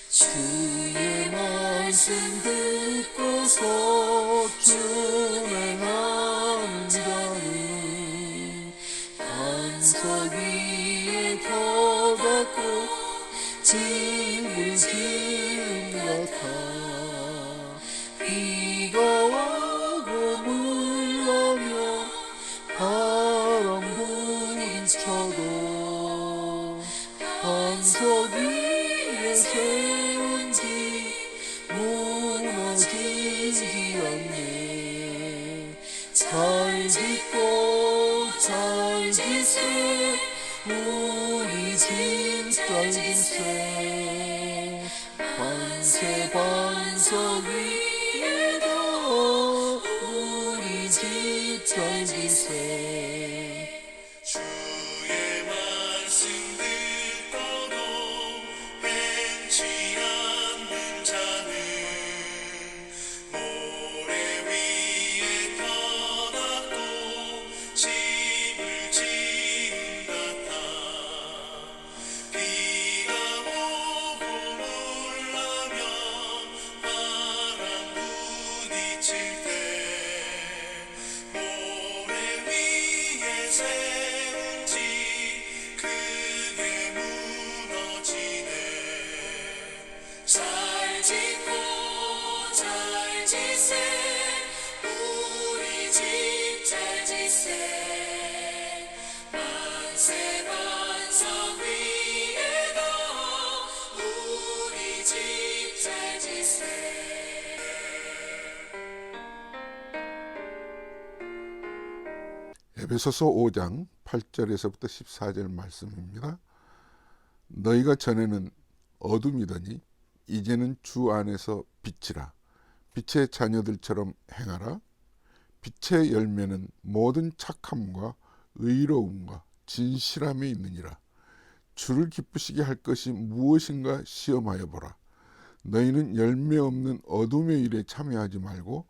주의 말씀 듣고서 준행하는 자는 반석 위에 터갖고 집을 지은 같아. 비가 와고 물나며 바람 부딪혀도 반석 위에 세운 지 무너지지 않네. 잘 짓고 잘 짓세 우리 집 잘 짓세. 반세 반석 위에도 우리 집 잘 짓세. 주의 말씀 듣고도 행치 않는 자는 모래 위에 터놨고 집을 지은 같아. 비가 오고 물나며 바람 부딪힐 때 모래 위에 세운 집 크게 무너지네. 잘 짓고 잘 짓세 우리 집 잘 짓세. 만세 반석 위에도 우리 집 잘 짓세. 에베소서 5장 8절에서부터 14절 말씀입니다. 너희가 전에는 어둠이더니 이제는 주 안에서 빛이라. 빛의 자녀들처럼 행하라. 빛의 열매는 모든 착함과 의로움과 진실함에 있느니라. 주를 기쁘시게 할 것이 무엇인가 시험하여 보라. 너희는 열매 없는 어둠의 일에 참여하지 말고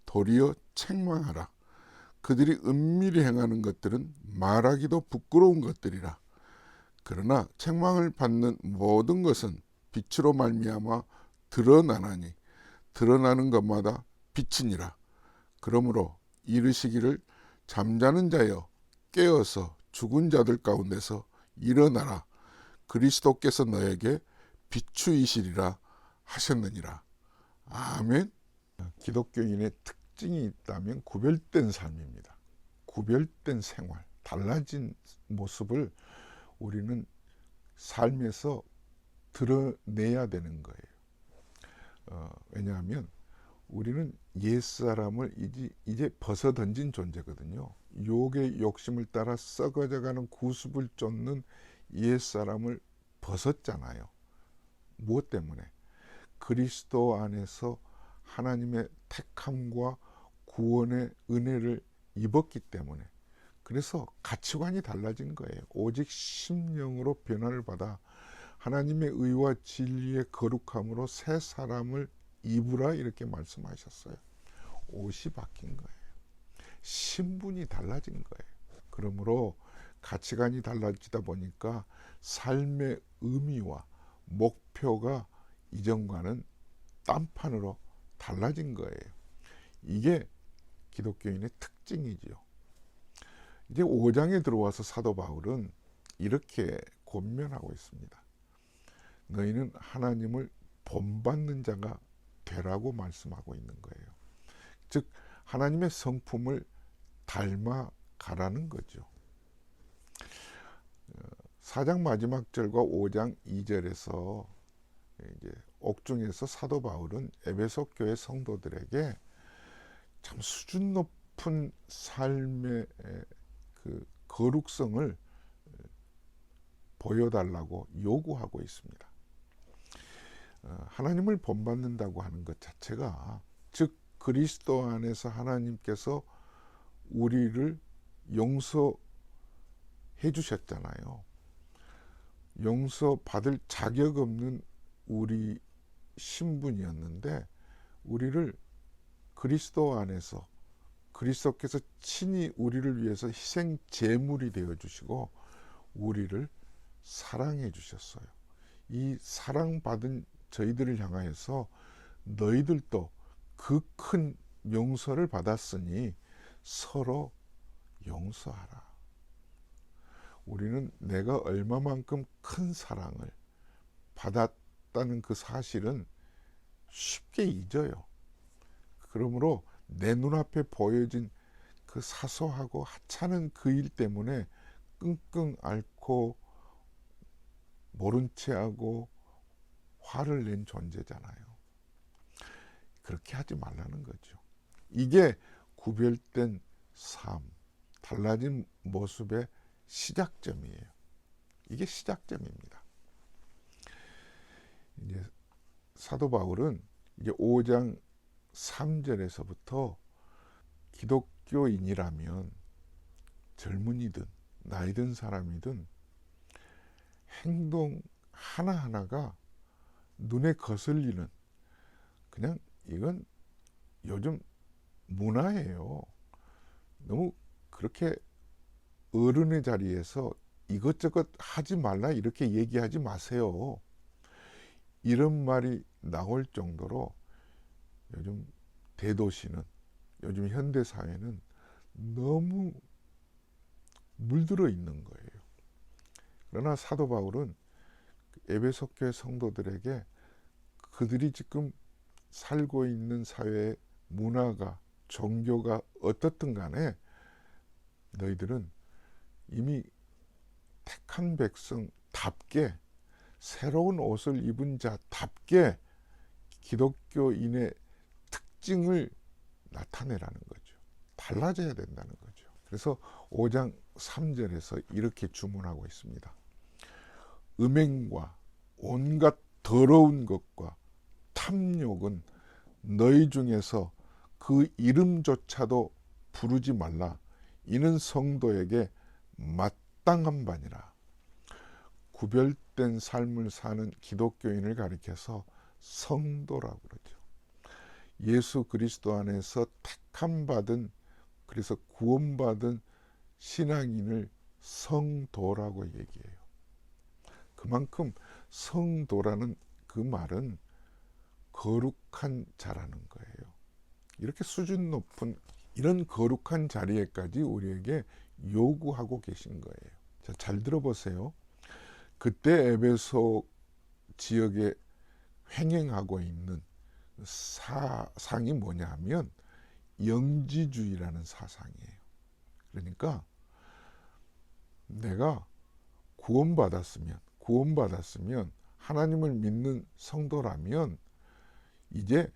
도리어 책망하라. 그들이 은밀히 행하는 것들은 말하기도 부끄러운 것들이라. 그러나 책망을 받는 모든 것은 빛으로 말미암아 드러나나니 드러나는 것마다 빛이니라. 그러므로 이르시기를 잠자는 자여 깨어서 죽은 자들 가운데서 일어나라. 그리스도께서 너에게 비추이시리라 하셨느니라. 아멘. 기독교인의 특징이 있다면 구별된 삶입니다. 구별된 생활, 달라진 모습을 우리는 삶에서 드러내야 되는 거예요. 왜냐하면 우리는 옛사람을 이제 벗어던진 존재거든요. 욕의 욕심을 따라 썩어져가는 구습을 쫓는 옛사람을 벗었잖아요. 무엇 때문에? 그리스도 안에서 하나님의 택함과 구원의 은혜를 입었기 때문에. 그래서 가치관이 달라진 거예요. 오직 심령으로 변화를 받아 하나님의 의와 진리의 거룩함으로 새 사람을 입으라 이렇게 말씀하셨어요. 옷이 바뀐 거예요. 신분이 달라진 거예요. 그러므로 가치관이 달라지다 보니까 삶의 의미와 목표가 이전과는 딴판으로 달라진 거예요. 이게 기독교인의 특징이지요. 이제 5장에 들어와서 사도 바울은 이렇게 권면하고 있습니다. 너희는 하나님을 본받는 자가 되라고 말씀하고 있는 거예요. 즉 하나님의 성품을 닮아가라는 거죠. 4장 마지막 절과 5장 2절에서 이제 옥중에서 사도 바울은 에베소 교회 성도들에게 참 수준 높은 삶의 그 거룩성을 보여달라고 요구하고 있습니다. 하나님을 본받는다고 하는 것 자체가, 즉 그리스도 안에서 하나님께서 우리를 용서해 주셨잖아요. 용서받을 자격 없는 우리 신분이었는데 우리를 그리스도 안에서 그리스도께서 친히 우리를 위해서 희생 제물이 되어 주시고 우리를 사랑해 주셨어요. 이 사랑받은 저희들을 향하여서 너희들도 그 큰 용서를 받았으니 서로 용서하라. 우리는 내가 얼마만큼 큰 사랑을 받았다는 그 사실은 쉽게 잊어요. 그러므로 내 눈앞에 보여진 그 사소하고 하찮은 그 일 때문에 끙끙 앓고 모른 채 하고 화를 낸 존재잖아요. 그렇게 하지 말라는 거죠. 이게 구별된 삶, 달라진 모습의 시작점이에요. 이게 시작점입니다. 이제 사도 바울은 이제 5장 3절에서부터 기독교인이라면 젊은이든 나이 든 사람이든 행동 하나하나가 눈에 거슬리는, 그냥 이건 요즘 문화예요. 너무 그렇게 어른의 자리에서 이것저것 하지 말라 이렇게 얘기하지 마세요. 이런 말이 나올 정도로 요즘 대도시는, 요즘 현대사회는 너무 물들어 있는 거예요. 그러나 사도 바울은 에베소 교회 성도들에게 그들이 지금 살고 있는 사회의 문화가, 종교가 어떻든 간에 너희들은 이미 택한 백성답게, 새로운 옷을 입은 자답게 기독교인의 특징을 나타내라는 거죠. 달라져야 된다는 거죠. 그래서 5장 3절에서 이렇게 주문하고 있습니다. 음행과 온갖 더러운 것과 탐욕은 너희 중에서 그 이름조차도 부르지 말라. 이는 성도에게 마땅한 바니라. 구별된 삶을 사는 기독교인을 가리켜서 성도라고 그러죠. 예수 그리스도 안에서 택함 받은, 그래서 구원받은 신앙인을 성도라고 얘기해요. 그만큼 성도라는 그 말은 거룩한 자라는 거예요. 이렇게 수준 높은 이런 거룩한 자리에까지 우리에게 요구하고 계신 거예요. 자, 잘 들어보세요. 그때 에베소 지역에 횡행하고 있는 사상이 뭐냐 하면 영지주의라는 사상이에요. 그러니까 내가 구원받았으면 하나님을 믿는 성도라면 이제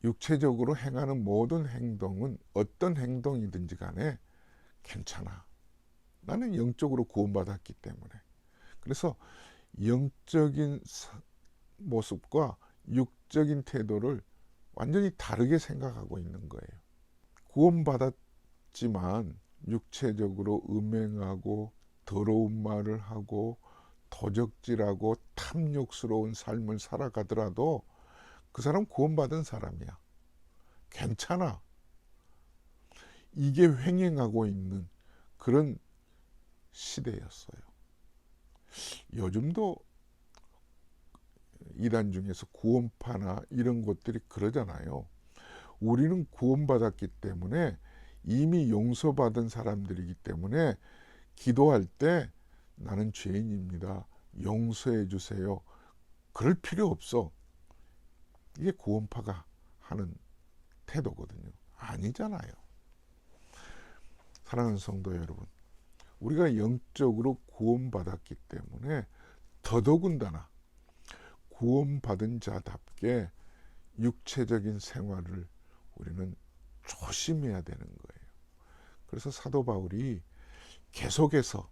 육체적으로 행하는 모든 행동은 어떤 행동이든지 간에 괜찮아. 나는 영적으로 구원받았기 때문에. 그래서 영적인 모습과 육적인 태도를 완전히 다르게 생각하고 있는 거예요. 구원받았지만 육체적으로 음행하고 더러운 말을 하고 도적질하고 탐욕스러운 삶을 살아가더라도 그 사람 구원받은 사람이야. 괜찮아. 이게 횡행하고 있는 그런 시대였어요. 요즘도 이단 중에서 구원파나 이런 것들이 그러잖아요. 우리는 구원받았기 때문에, 이미 용서받은 사람들이기 때문에 기도할 때 나는 죄인입니다. 용서해 주세요. 그럴 필요 없어. 이게 구원파가 하는 태도거든요. 아니잖아요. 사랑하는 성도 여러분, 우리가 영적으로 구원받았기 때문에 더더군다나 구원받은 자답게 육체적인 생활을 우리는 조심해야 되는 거예요. 그래서 사도 바울이 계속해서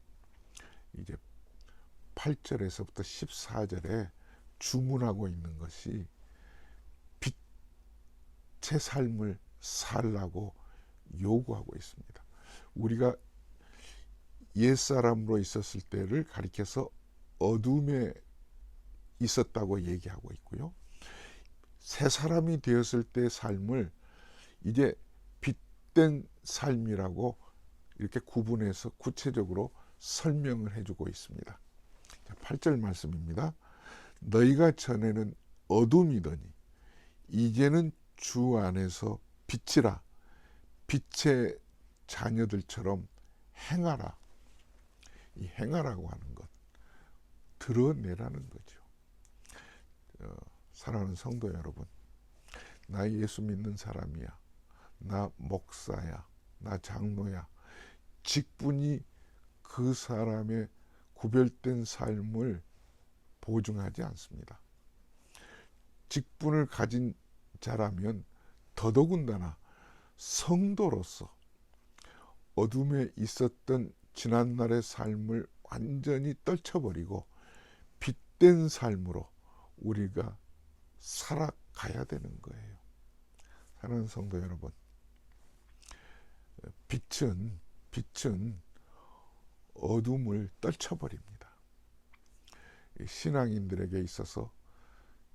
이제 8절에서부터 14절에 주문하고 있는 것이 빛의 삶을 살라고 요구하고 있습니다. 우리가 옛사람으로 있었을 때를 가리켜서 어둠에 있었다고 얘기하고 있고요. 새 사람이 되었을 때의 삶을 이제 빛된 삶이라고 이렇게 구분해서 구체적으로 설명을 해주고 있습니다. 8절 말씀입니다. 너희가 전에는 어둠이더니 이제는 주 안에서 빛이라. 빛의 자녀들처럼 행하라. 이 행하라고 하는 것, 드러내라는 거죠. 사랑하는 성도 여러분, 나 예수 믿는 사람이야, 나 목사야, 나 장로야, 직분이 그 사람의 구별된 삶을 보증하지 않습니다. 직분을 가진 자라면 더더군다나 성도로서 어둠에 있었던 지난날의 삶을 완전히 떨쳐버리고 빛된 삶으로 우리가 살아가야 되는 거예요. 사랑하는 성도 여러분, 빛은 어둠을 떨쳐버립니다. 신앙인들에게 있어서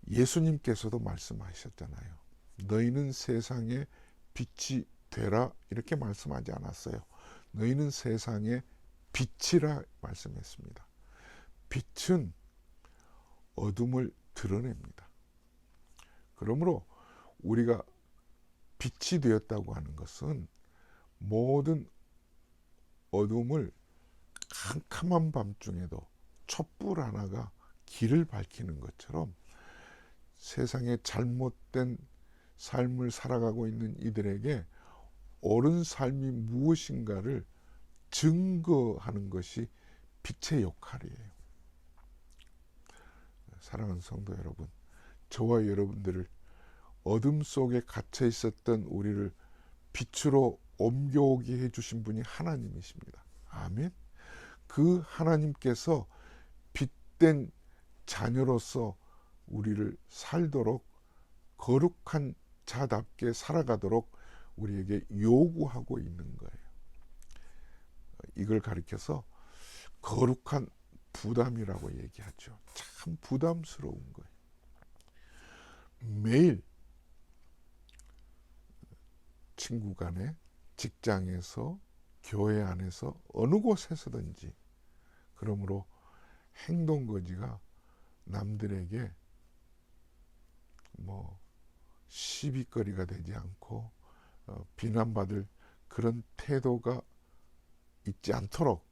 예수님께서도 말씀하셨잖아요. 너희는 세상의 빛이 되라, 이렇게 말씀하지 않았어요. 너희는 세상의 빛이라 말씀했습니다. 빛은 어둠을 드러냅니다. 그러므로 우리가 빛이 되었다고 하는 것은 모든 어둠을 캄캄한 밤중에도 촛불 하나가 길을 밝히는 것처럼 세상에 잘못된 삶을 살아가고 있는 이들에게 옳은 삶이 무엇인가를 증거하는 것이 빛의 역할이에요. 사랑하는 성도 여러분, 저와 여러분들을 어둠 속에 갇혀 있었던 우리를 빛으로 옮겨오게 해주신 분이 하나님이십니다. 아멘. 그 하나님께서 빛된 자녀로서 우리를 살도록, 거룩한 자답게 살아가도록 우리에게 요구하고 있는 거예요. 이걸 가리켜서 거룩한 부담이라고 얘기하죠. 참 부담스러운 거예요. 매일 친구 간에, 직장에서, 교회 안에서, 어느 곳에서든지, 그러므로 행동거지가 남들에게 시비거리가 되지 않고 비난받을 그런 태도가 있지 않도록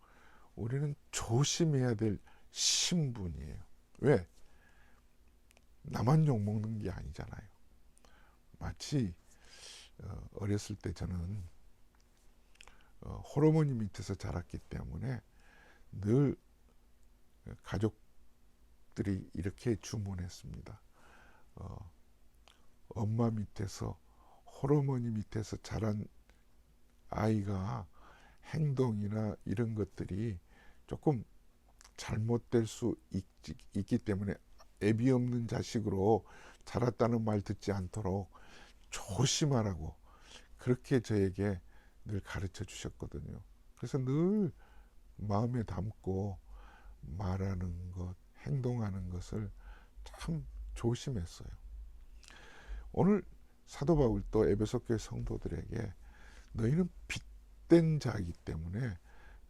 우리는 조심해야 될 신분이에요. 왜? 나만 욕먹는 게 아니잖아요. 마치 어렸을 때 저는 홀어머니 밑에서 자랐기 때문에 늘 가족들이 이렇게 주문했습니다. 엄마 밑에서, 홀어머니 밑에서 자란 아이가 행동이나 이런 것들이 조금 잘못될 수 있기 때문에 애비 없는 자식으로 자랐다는 말 듣지 않도록 조심하라고 그렇게 저에게 늘 가르쳐 주셨거든요. 그래서 늘 마음에 담고 말하는 것, 행동하는 것을 참 조심했어요. 오늘 사도 바울도 에베소 교회 성도들에게 너희는 빛된 자이기 때문에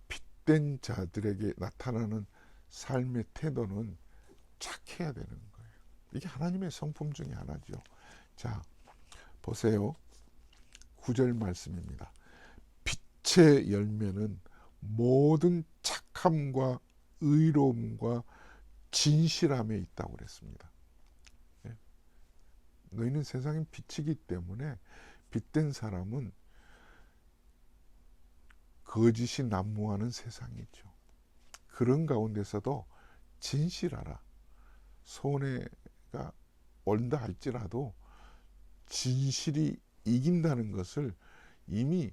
빛된 자들에게 나타나는 삶의 태도는 착해야 되는 거예요. 이게 하나님의 성품 중에 하나죠. 자, 보세요. 9절 말씀입니다. 빛의 열매는 모든 착함과 의로움과 진실함에 있다고 그랬습니다. 너희는 세상의 빛이기 때문에 빛된 사람은 거짓이 난무하는 세상이죠. 그런 가운데서도 진실하라. 손해가 온다 할지라도 진실이 이긴다는 것을 이미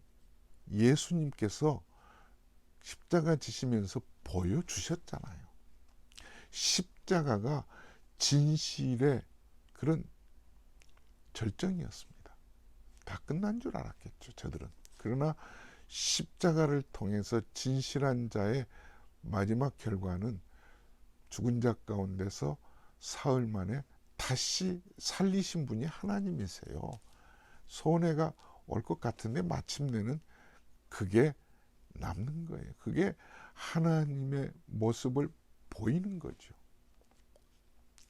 예수님께서 십자가 지시면서 보여주셨잖아요. 십자가가 진실의 그런 절정이었습니다. 다 끝난 줄 알았겠죠, 저들은. 그러나 십자가를 통해서 진실한 자의 마지막 결과는 죽은 자 가운데서 사흘 만에 다시 살리신 분이 하나님이세요. 손해가 올 것 같은데 마침내는 그게 남는 거예요. 그게 하나님의 모습을 보이는 거죠.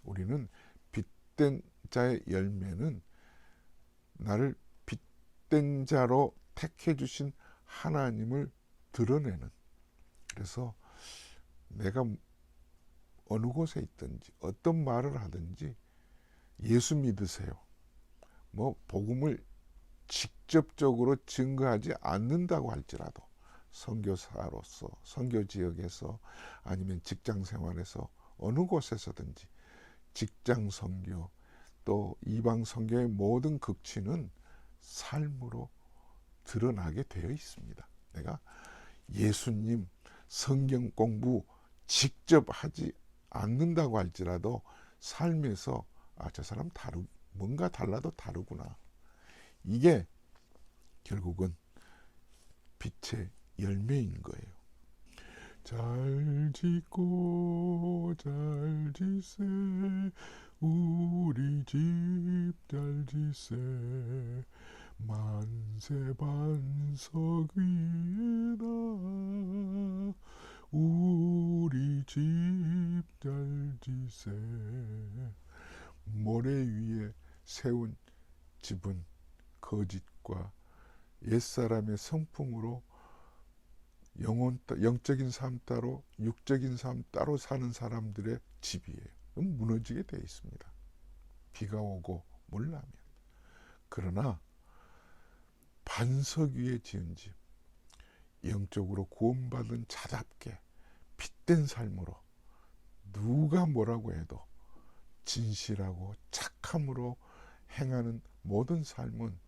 우리는 빛된 자의 열매는 나를 빛된 자로 택해 주신 하나님을 드러내는, 그래서 내가 어느 곳에 있든지 어떤 말을 하든지 예수 믿으세요. 뭐 복음을 직접적으로 증거하지 않는다고 할지라도 선교사로서, 선교 지역에서, 아니면 직장 생활에서 어느 곳에서든지 직장 선교, 또 이방 선교의 모든 극치는 삶으로 드러나게 되어 있습니다. 내가 예수님 성경 공부 직접 하지 않는다고 할지라도 삶에서 저 사람 뭔가 달라도 다르구나. 이게 결국은 빛의 열매인 거예요. 잘 짓고 잘 짓세, 우리 집 잘 짓세, 만세 반석 위에다 우리 집 잘 짓세. 모래 위에 세운 집은 거짓과 옛사람의 성품으로 영적인 삶 따로 육적인 삶 따로 사는 사람들의 집이에요. 무너지게 되어 있습니다. 비가 오고 물나면. 그러나 반석 위에 지은 집, 영적으로 구원받은 자답게 빛된 삶으로 누가 뭐라고 해도 진실하고 착함으로 행하는 모든 삶은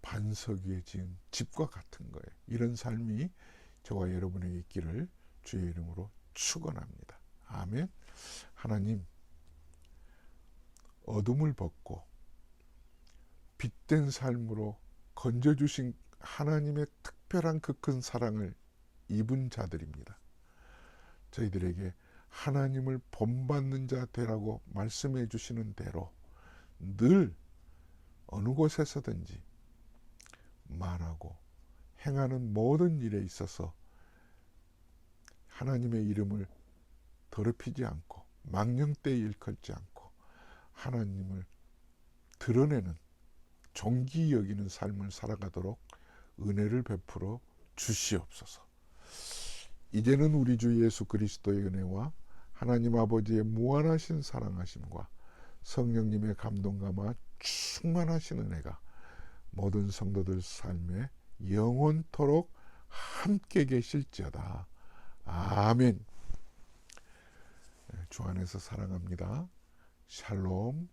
반석 위에 지은 집과 같은 거예요. 이런 삶이 저와 여러분에게 있기를 주의 이름으로 축원합니다. 아멘. 하나님, 어둠을 벗고 빛된 삶으로 건져주신 하나님의 특별한 그 큰 사랑을 입은 자들입니다. 저희들에게 하나님을 본받는 자 되라고 말씀해 주시는 대로 늘 어느 곳에서든지 말하고 행하는 모든 일에 있어서 하나님의 이름을 더럽히지 않고 망령되이 일컬지 않고 하나님을 드러내는, 존귀 여기는 삶을 살아가도록 은혜를 베풀어 주시옵소서. 이제는 우리 주 예수 그리스도의 은혜와 하나님 아버지의 무한하신 사랑하심과 성령님의 감동감화 충만하신 은혜가 모든 성도들 삶에 영원토록 함께 계실지어다. 아멘. 주 안에서 사랑합니다. 샬롬.